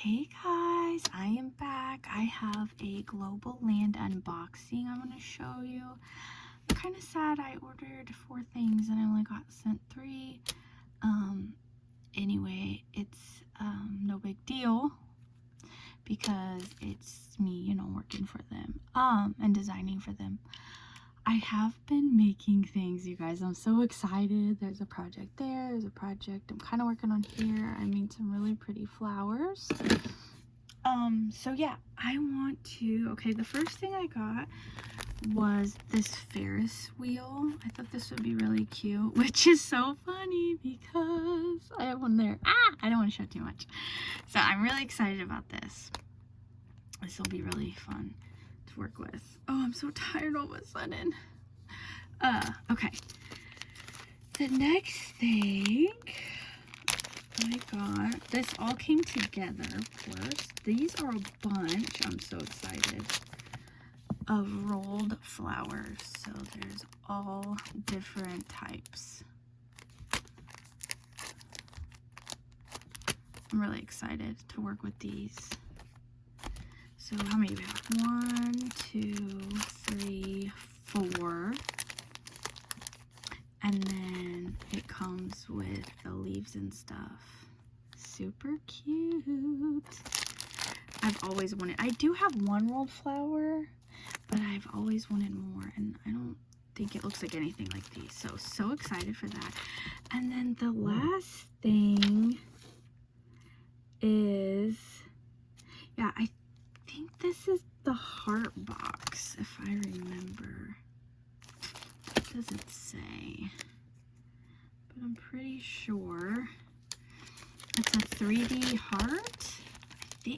Hey guys, I am back. I have a Globleland unboxing I want to show you. I'm kind of sad I ordered 4 things and I only got sent 3. Anyway, it's no big deal because it's me, working for them and designing for them. I have been making things, you guys. I'm so excited. There's a project there. There's a project I'm kind of working on here. I made some really pretty flowers. So yeah, okay, the first thing I got was this Ferris wheel. I thought this would be really cute, which is so funny because I have one there. I don't want to show too much. So I'm really excited about this. This will be really fun to work with. Oh, I'm so tired all of a sudden. Okay. The next thing I got, this all came together, of course. These are a bunch, I'm so excited, of rolled flowers. So there's all different types. I'm really excited to work with these. So how many do we have? 1, 2, 3, 4. And then it comes with the leaves and stuff. Super cute. I've always wanted, I do have one rolled flower, but I've always wanted more, and I don't think it looks like anything like these. So excited for that. And then the last thing is, yeah, I think this is the heart box, if I remember. It doesn't say, but I'm pretty sure it's a 3D heart.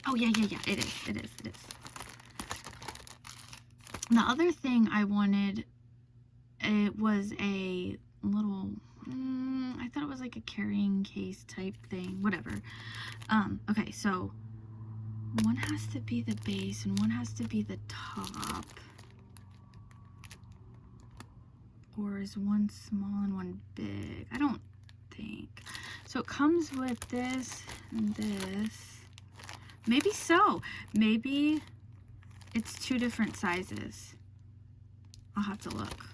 Oh yeah, it is. The other thing I wanted, it was a little, I thought it was like a carrying case type thing, whatever. Okay, so one has to be the base and one has to be the top. Or is one small and one big? I don't think. So it comes with this and this. Maybe so. Maybe it's 2 different sizes. I'll have to look.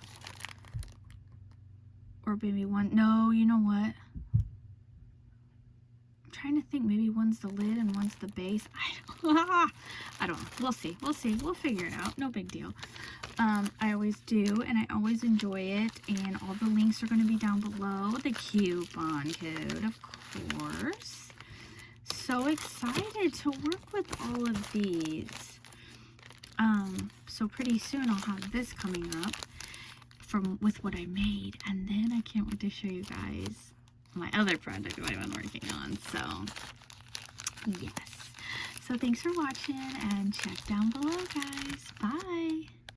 Or maybe one. No, you know what? I'm trying to think. Maybe one's the lid and one's the base. I don't know. We'll see. We'll figure it out. No big deal. I always do, and I always enjoy it, and all the links are going to be down below. The coupon code, of course. So excited to work with all of these. So pretty soon I'll have this coming up with what I made, and then I can't wait to show you guys my other project that I've been working on. So yes. So thanks for watching, and check down below, guys. Bye.